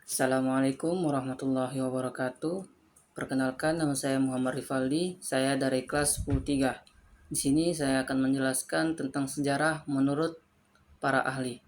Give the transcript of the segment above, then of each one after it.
Assalamualaikum warahmatullahi wabarakatuh. Perkenalkan, nama saya Muhammad Rifaldi. Saya dari kelas 10-3. Di sini saya akan menjelaskan tentang sejarah menurut para ahli.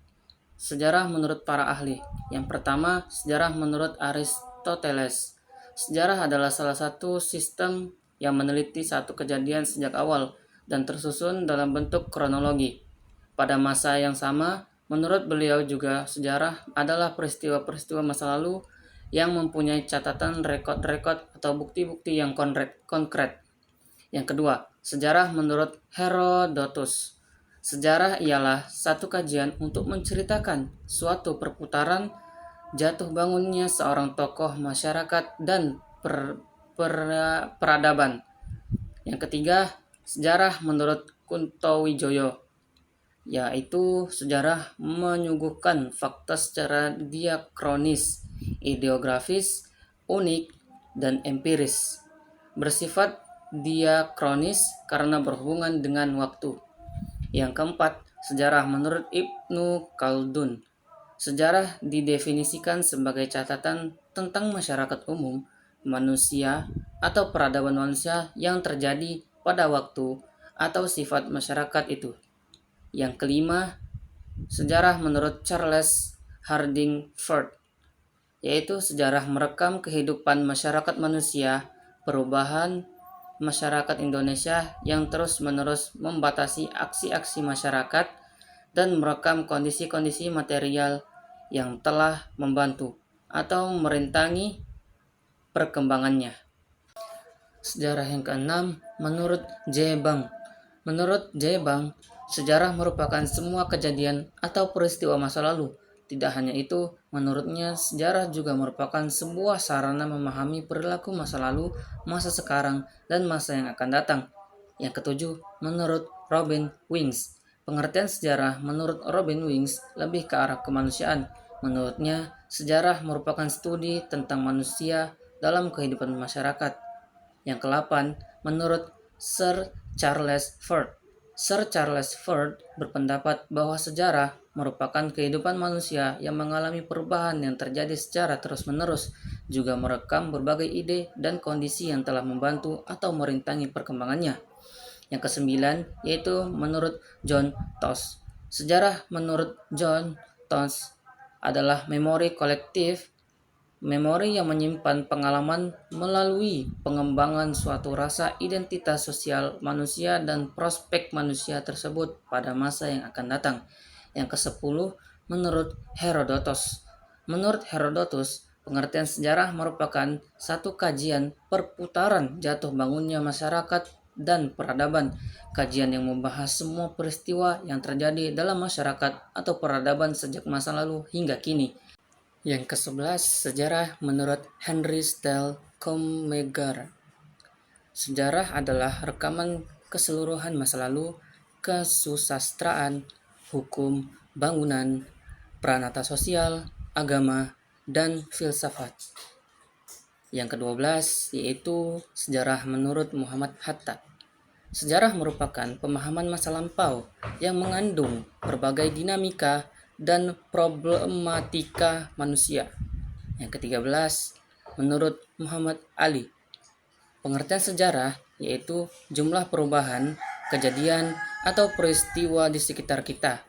Sejarah menurut para ahli. Yang pertama, sejarah menurut Aristoteles. Sejarah adalah salah satu sistem yang meneliti satu kejadian sejak awal dan tersusun dalam bentuk kronologi. Pada masa yang sama, menurut beliau juga sejarah adalah peristiwa-peristiwa masa lalu yang mempunyai catatan rekod-rekod atau bukti-bukti yang konkret. Yang kedua, sejarah menurut Herodotus. Sejarah ialah satu kajian untuk menceritakan suatu perputaran jatuh bangunnya seorang tokoh masyarakat dan peradaban. Yang ketiga, sejarah menurut Kuntowijoyo, yaitu sejarah menyuguhkan fakta secara diakronis, ideografis, unik, dan empiris. Bersifat diakronis karena berhubungan dengan waktu. Yang keempat, sejarah menurut Ibnu Khaldun. Sejarah didefinisikan sebagai catatan tentang masyarakat umum, manusia, atau peradaban manusia yang terjadi pada waktu atau sifat masyarakat itu. Yang kelima, sejarah menurut Charles Harding Ford, yaitu sejarah merekam kehidupan masyarakat manusia, perubahan masyarakat Indonesia yang terus-menerus membatasi aksi-aksi masyarakat, dan merekam kondisi-kondisi material yang telah membantu atau merintangi perkembangannya. Sejarah yang keenam, menurut J. Bang. Menurut J. Bang, sejarah merupakan semua kejadian atau peristiwa masa lalu. Tidak hanya itu, menurutnya sejarah juga merupakan sebuah sarana memahami perilaku masa lalu, masa sekarang, dan masa yang akan datang. Yang ketujuh, menurut Robin Wings. Pengertian sejarah menurut Robin Wings lebih ke arah kemanusiaan. Menurutnya, sejarah merupakan studi tentang manusia dalam kehidupan masyarakat. Yang ke-8, menurut Sir Charles Ford. Sir Charles Ford berpendapat bahwa sejarah merupakan kehidupan manusia yang mengalami perubahan yang terjadi secara terus-menerus, juga merekam berbagai ide dan kondisi yang telah membantu atau merintangi perkembangannya. Yang ke-9, yaitu menurut John Toss. Sejarah menurut John Toss adalah memori kolektif, memori yang menyimpan pengalaman melalui pengembangan suatu rasa identitas sosial manusia dan prospek manusia tersebut pada masa yang akan datang. Yang ke-10, menurut Herodotus. Menurut Herodotus, pengertian sejarah merupakan satu kajian perputaran jatuh bangunnya masyarakat dan peradaban. Kajian yang membahas semua peristiwa yang terjadi dalam masyarakat atau peradaban sejak masa lalu hingga kini. Yang ke-11, sejarah menurut Henry Stell Commegar. Sejarah adalah rekaman keseluruhan masa lalu, kesusastraan, hukum, bangunan, pranata sosial, agama, dan filsafat. Yang ke-12, yaitu sejarah menurut Muhammad Hatta. Sejarah merupakan pemahaman masa lampau yang mengandung berbagai dinamika dan problematika manusia. Yang ke-13, menurut Muhammad Ali, pengertian sejarah yaitu jumlah perubahan, kejadian, atau peristiwa di sekitar kita,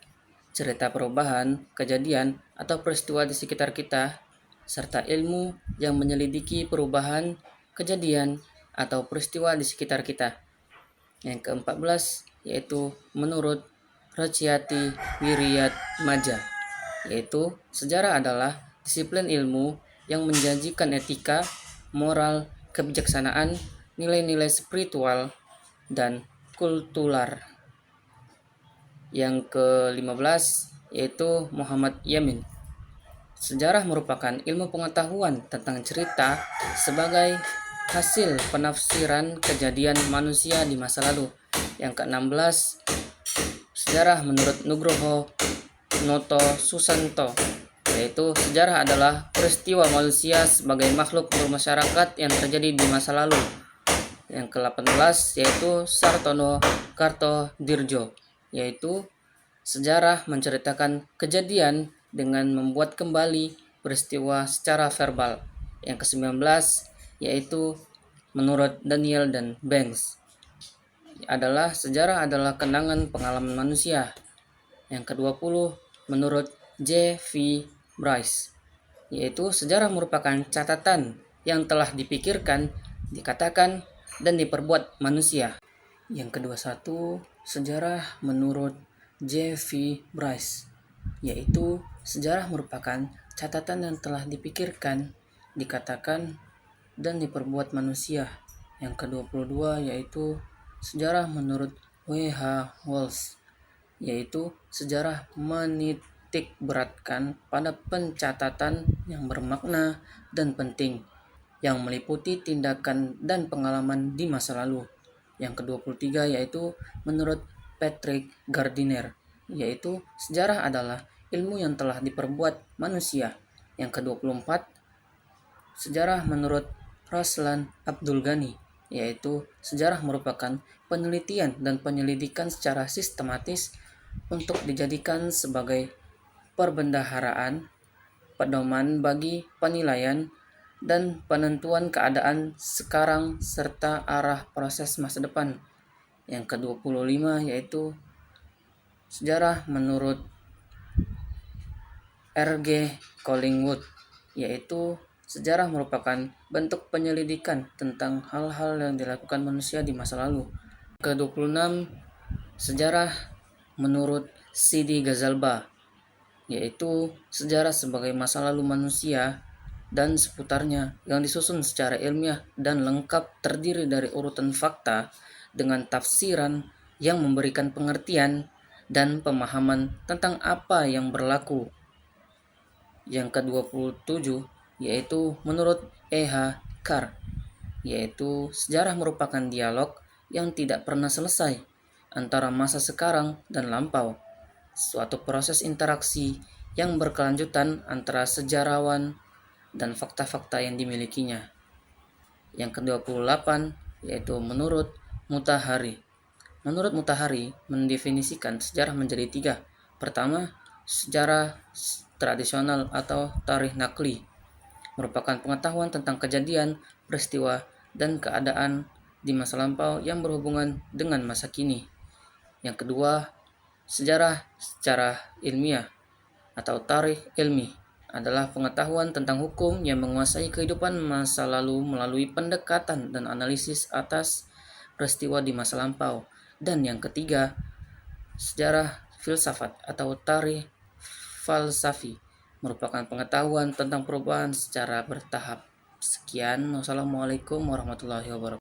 cerita perubahan, kejadian, atau peristiwa di sekitar kita, serta ilmu yang menyelidiki perubahan, kejadian, atau peristiwa di sekitar kita. Yang ke-14, yaitu menurut Rocciati Wiryatmaja, yaitu sejarah adalah disiplin ilmu yang menjanjikan etika, moral, kebijaksanaan, nilai-nilai spiritual, dan kultural. Yang ke-15, yaitu Muhammad Yamin. Sejarah merupakan ilmu pengetahuan tentang cerita sebagai hasil penafsiran kejadian manusia di masa lalu. Yang ke-16, sejarah menurut Nugroho Noto Susanto, yaitu sejarah adalah peristiwa manusia sebagai makhluk bermasyarakat yang terjadi di masa lalu. Yang ke-18, yaitu Sartono Kartodirjo, yaitu sejarah menceritakan kejadian dengan membuat kembali peristiwa secara verbal. Yang ke-19 yaitu menurut Daniel dan Banks sejarah adalah kenangan pengalaman manusia. Yang ke-20 menurut J.V. Bryce yaitu sejarah merupakan catatan yang telah dipikirkan, dikatakan, dan diperbuat manusia. Yang ke-21 sejarah menurut J.V. Bryce yaitu sejarah merupakan catatan yang telah dipikirkan, dikatakan, dan diperbuat manusia. Yang ke-22 yaitu sejarah menurut W.H. Wells yaitu sejarah menitik beratkan pada pencatatan yang bermakna dan penting yang meliputi tindakan dan pengalaman di masa lalu. Yang ke-23 yaitu menurut Patrick Gardiner yaitu sejarah adalah ilmu yang telah diperbuat manusia. Yang ke-24 sejarah menurut Raslan Abdul Ghani yaitu sejarah merupakan penelitian dan penyelidikan secara sistematis untuk dijadikan sebagai perbendaharaan, pedoman bagi penilaian dan penentuan keadaan sekarang serta arah proses masa depan. Yang ke-25 yaitu sejarah menurut R.G. Collingwood yaitu sejarah merupakan bentuk penyelidikan tentang hal-hal yang dilakukan manusia di masa lalu. Ke-26 sejarah menurut Sidi Ghazalba yaitu sejarah sebagai masa lalu manusia dan seputarnya yang disusun secara ilmiah dan lengkap, terdiri dari urutan fakta dengan tafsiran yang memberikan pengertian dan pemahaman tentang apa yang berlaku. Yang ke-27 yaitu menurut E.H. Carr yaitu sejarah merupakan dialog yang tidak pernah selesai antara masa sekarang dan lampau, suatu proses interaksi yang berkelanjutan antara sejarawan dan fakta-fakta yang dimilikinya. Yang ke-28 yaitu menurut Mutahari. Menurut Mutahari mendefinisikan sejarah menjadi 3. Pertama, sejarah tradisional atau tarikh nakli merupakan pengetahuan tentang kejadian, peristiwa, dan keadaan di masa lampau yang berhubungan dengan masa kini. Yang kedua, sejarah secara ilmiah atau tarikh ilmi adalah pengetahuan tentang hukum yang menguasai kehidupan masa lalu melalui pendekatan dan analisis atas peristiwa di masa lampau. Dan yang ketiga, sejarah filsafat atau tarikh falsafi merupakan pengetahuan tentang perubahan secara bertahap. Sekian, wassalamualaikum warahmatullahi wabarakatuh.